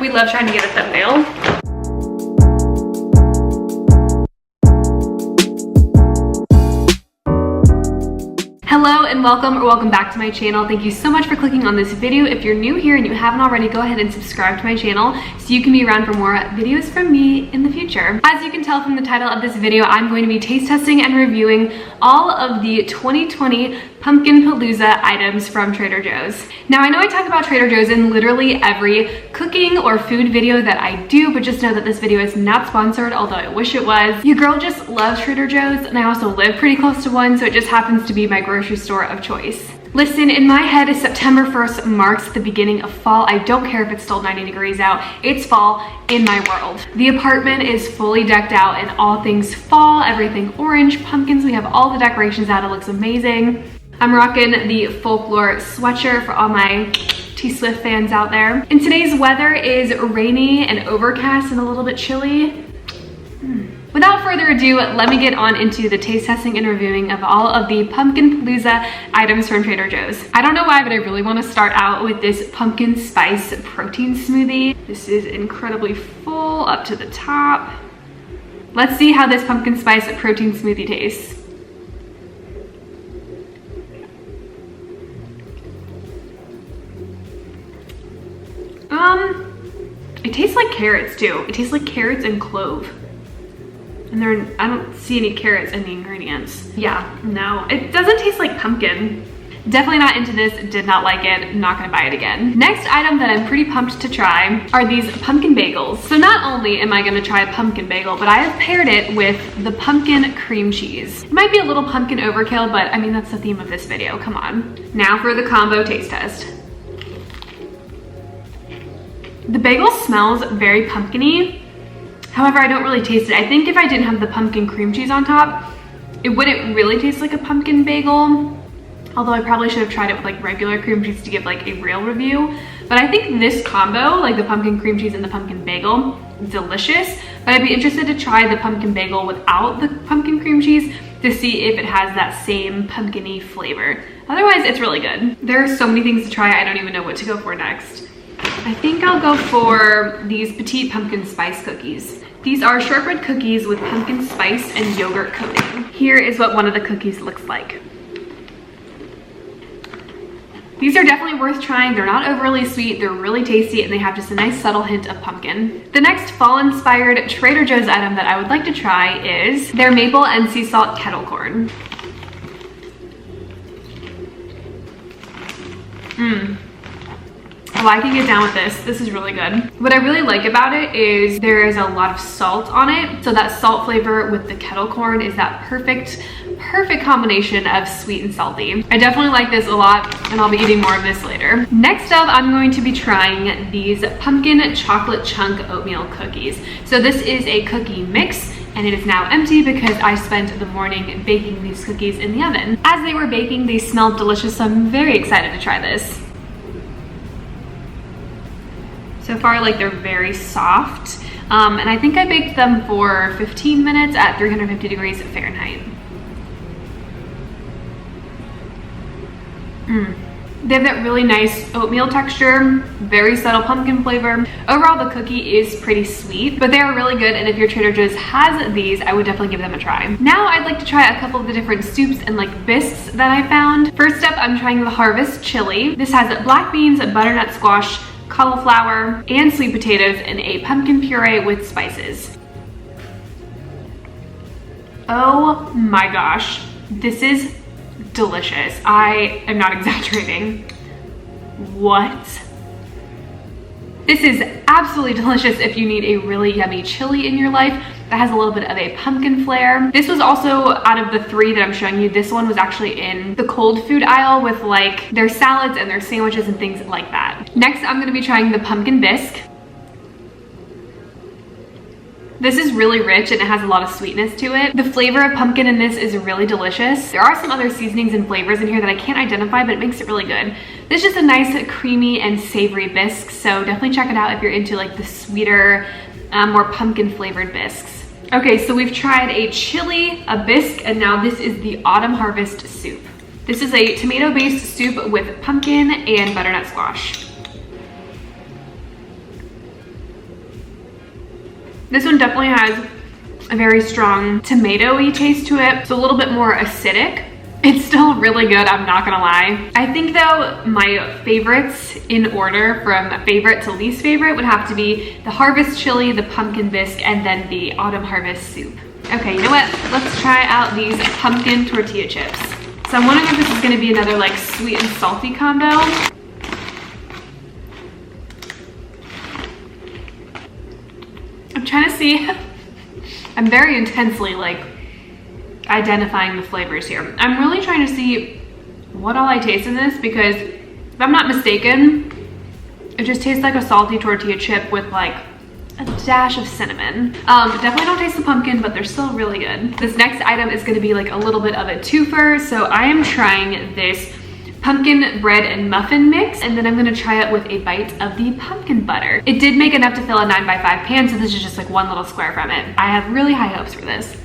We love trying to get a thumbnail. Hello and welcome back to my channel. Thank you so much for clicking on this video. If you're new here and you haven't already, go ahead and subscribe to my channel so you can be around for more videos from me in the future. As you can tell from the title of this video, I'm going to be taste testing and reviewing all of the 2020 Pumpkin Palooza items from Trader Joe's. Now I know I talk about Trader Joe's in literally every cooking or food video that I do, but just know that this video is not sponsored, although I wish it was. Your girl just loves Trader Joe's, and I also live pretty close to one, so it just happens to be my grocery store of choice. Listen, in my head, September 1st marks the beginning of fall. I don't care if it's still 90 degrees out, it's fall in my world. The apartment is fully decked out in all things fall, everything orange, pumpkins, we have all the decorations out, it looks amazing. I'm rocking the folklore sweatshirt for all my T-Swift fans out there. And today's weather is rainy and overcast and a little bit chilly. Without further ado, let me get on into the taste testing and reviewing of all of the Pumpkin Palooza items from Trader Joe's. I don't know why, but I really want to start out with this pumpkin spice protein smoothie. This is incredibly full up to the top. Let's see how this pumpkin spice protein smoothie tastes. It tastes like carrots too. It tastes like carrots and clove. And I don't see any carrots in the ingredients. Yeah, no, it doesn't taste like pumpkin. Definitely not into this, did not like it, not gonna buy it again. Next item that I'm pretty pumped to try are these pumpkin bagels. So not only am I gonna try a pumpkin bagel, but I have paired it with the pumpkin cream cheese. It might be a little pumpkin overkill, but I mean, that's the theme of this video, come on. Now for the combo taste test. The bagel smells very pumpkin-y. However, I don't really taste it. I think if I didn't have the pumpkin cream cheese on top, it wouldn't really taste like a pumpkin bagel. Although I probably should have tried it with like regular cream cheese to give like a real review. But I think this combo, like the pumpkin cream cheese and the pumpkin bagel, delicious. But I'd be interested to try the pumpkin bagel without the pumpkin cream cheese to see if it has that same pumpkin-y flavor. Otherwise, it's really good. There are so many things to try, I don't even know what to go for next. I think I'll go for these Petite pumpkin spice cookies. These are shortbread cookies with pumpkin spice and yogurt coating. Here is what one of the cookies looks like. These are definitely worth trying. They're not overly sweet, they're really tasty, and they have just a nice subtle hint of pumpkin. The next fall-inspired Trader Joe's item that I would like to try is their maple and sea salt kettle corn. Oh, I can get down with this. This is really good. What I really like about it is there is a lot of salt on it. So that salt flavor with the kettle corn is that perfect combination of sweet and salty. I definitely like this a lot, and I'll be eating more of this later. Next up, I'm going to be trying these pumpkin chocolate chunk oatmeal cookies. So this is a cookie mix, and it is now empty because I spent the morning baking these cookies in the oven. As they were baking, they smelled delicious, so I'm very excited to try this. So far, like, they're very soft. And I think I baked them for 15 minutes at 350 degrees Fahrenheit. They have that really nice oatmeal texture, very subtle pumpkin flavor. Overall, the cookie is pretty sweet, but they are really good, and if your Trader Joe's has these, I would definitely give them a try. Now I'd like to try a couple of the different soups and like bisques that I found. First up, I'm trying the Harvest Chili. This has black beans, butternut squash, cauliflower, and sweet potatoes in a pumpkin puree with spices. Oh my gosh, this is delicious. I am not exaggerating. What? This is absolutely delicious if you need a really yummy chili in your life that has a little bit of a pumpkin flair. This was also, out of the three that I'm showing you, this one was actually in the cold food aisle with like their salads and their sandwiches and things like that. Next, I'm gonna be trying the pumpkin bisque. This is really rich and it has a lot of sweetness to it. The flavor of pumpkin in this is really delicious. There are some other seasonings and flavors in here that I can't identify, but it makes it really good. This is just a nice creamy and savory bisque, so definitely check it out if you're into like the sweeter, more pumpkin flavored bisques. Okay, so we've tried a chili, a bisque, and now this is the Autumn Harvest soup. This is a tomato-based soup with pumpkin and butternut squash. This one definitely has a very strong tomatoey taste to it. It's a little bit more acidic. It's still really good, I'm not gonna lie. I think though my favorites in order from favorite to least favorite would have to be the harvest chili, the pumpkin bisque, and then the autumn harvest soup. Okay, you know what? Let's try out these pumpkin tortilla chips. So I'm wondering if this is gonna be another like sweet and salty combo. I'm trying to see. I'm very intensely like identifying the flavors here. I'm really trying to see what all I taste in this, because if I'm not mistaken, it just tastes like a salty tortilla chip with like a dash of cinnamon. Definitely don't taste the pumpkin, but they're still really good. This next item is gonna be like a little bit of a twofer. So I am trying this pumpkin bread and muffin mix, and then I'm gonna try it with a bite of the pumpkin butter. It did make enough to fill a 9x5 pan, so this is just like one little square from it. I have really high hopes for this.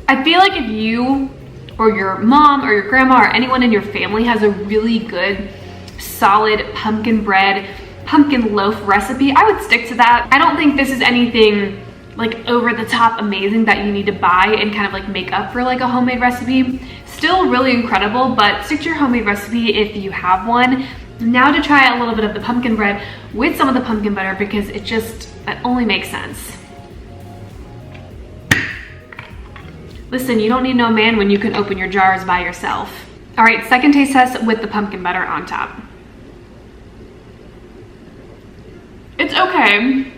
I feel like if you or your mom or your grandma or anyone in your family has a really good solid pumpkin bread, pumpkin loaf recipe, I would stick to that. I don't think this is anything like over the top amazing that you need to buy and kind of like make up for like a homemade recipe. Still really incredible, but stick to your homemade recipe if you have one. Now to try a little bit of the pumpkin bread with some of the pumpkin butter, because it only makes sense. Listen, you don't need no man when you can open your jars by yourself. All right, second taste test with the pumpkin butter on top. It's okay.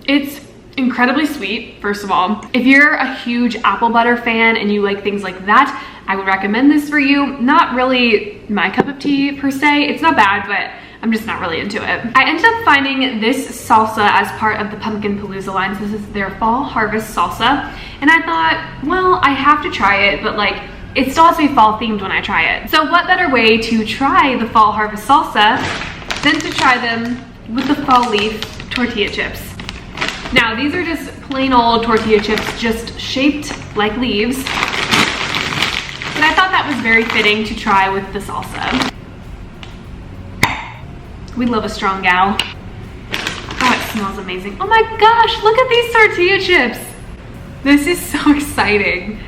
It's incredibly sweet, first of all. If you're a huge apple butter fan and you like things like that, I would recommend this for you. Not really my cup of tea per se. It's not bad, but I'm just not really into it. I ended up finding this salsa as part of the Pumpkin Palooza line. So this is their fall harvest salsa. And I thought, well, I have to try it, but like, it still has to be fall themed when I try it. So what better way to try the fall harvest salsa than to try them with the fall leaf tortilla chips. Now, these are just plain old tortilla chips, just shaped like leaves. But I thought that was very fitting to try with the salsa. We love a strong gal. Oh, it smells amazing. Oh my gosh, look at these tortilla chips. This is so exciting.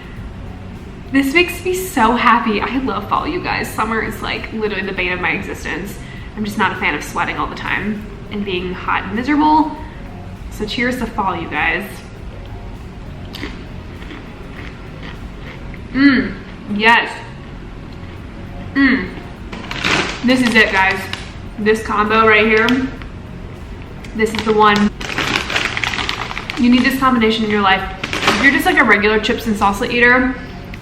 This makes me so happy. I love fall, you guys. Summer is like literally the bane of my existence. I'm just not a fan of sweating all the time and being hot and miserable. So cheers to fall, you guys. Yes. This is it, guys. This combo right here, this is the one. You need this combination in your life. If you're just like a regular chips and salsa eater,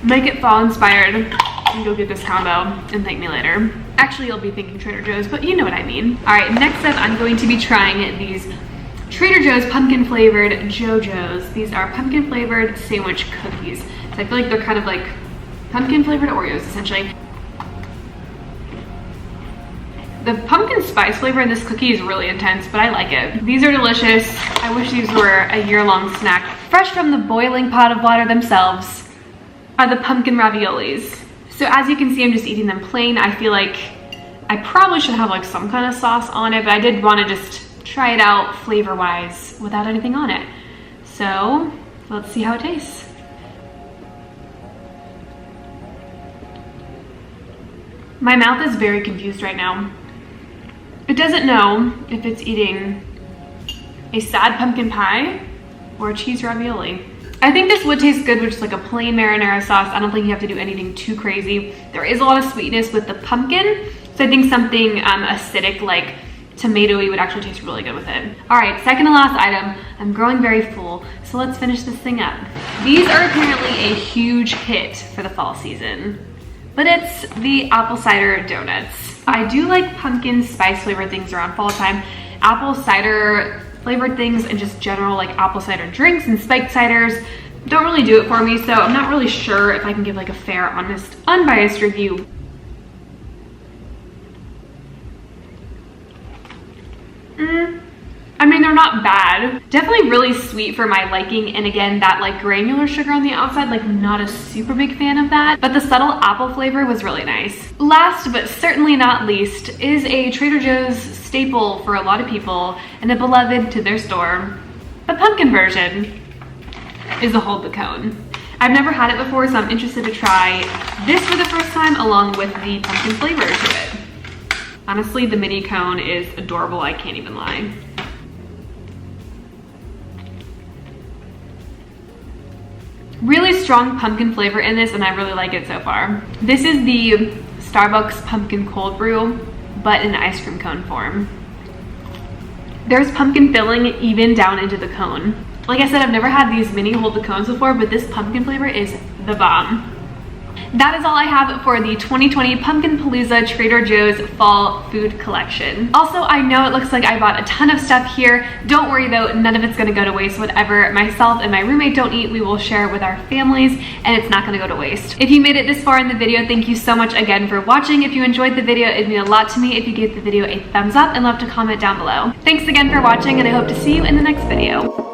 make it fall inspired and go get this combo and thank me later. Actually, you'll be thinking Trader Joe's, but you know what I mean. All right, next up, I'm going to be trying these Trader Joe's pumpkin flavored JoJo's. These are pumpkin flavored sandwich cookies. So I feel like they're kind of like pumpkin flavored Oreos, essentially. The pumpkin spice flavor in this cookie is really intense, but I like it. These are delicious. I wish these were a year-long snack. Fresh from the boiling pot of water themselves are the pumpkin raviolis. So as you can see, I'm just eating them plain. I feel like I probably should have like some kind of sauce on it, but I did want to just try it out flavor-wise without anything on it. So let's see how it tastes. My mouth is very confused right now. It doesn't know if it's eating a sad pumpkin pie or a cheese ravioli. I think this would taste good with just like a plain marinara sauce. I don't think you have to do anything too crazy. There is a lot of sweetness with the pumpkin, so I think something acidic like tomatoey would actually taste really good with it. All right, second to last item. I'm growing very full, so let's finish this thing up. These are apparently a huge hit for the fall season, but it's the apple cider donuts. I do like pumpkin spice flavored things around fall time. Apple cider flavored things and just general like apple cider drinks and spiked ciders don't really do it for me, so I'm not really sure if I can give like a fair, honest, unbiased review. I mean, they're not bad. Definitely really sweet for my liking, and again, that like granular sugar on the outside, like not a super big fan of that, but the subtle apple flavor was really nice. Last but certainly not least is a Trader Joe's staple for a lot of people and a beloved to their store. The pumpkin version is the hold the cone. I've never had it before, so I'm interested to try this for the first time along with the pumpkin flavor to it. Honestly, the mini cone is adorable, I can't even lie. Really strong pumpkin flavor in this, and I really like it so far. This is the Starbucks pumpkin cold brew, but in ice cream cone form. There's pumpkin filling even down into the cone. Like I said, I've never had these mini hold the cones before, but this pumpkin flavor is the bomb. That is all I have for the 2020 Pumpkin Palooza Trader Joe's Fall Food Collection. Also, I know it looks like I bought a ton of stuff here. Don't worry though, none of it's gonna go to waste. Whatever myself and my roommate don't eat, we will share with our families, and it's not gonna go to waste. If you made it this far in the video, thank you so much again for watching. If you enjoyed the video, it'd mean a lot to me if you gave the video a thumbs up, and love to comment down below. Thanks again for watching, and I hope to see you in the next video.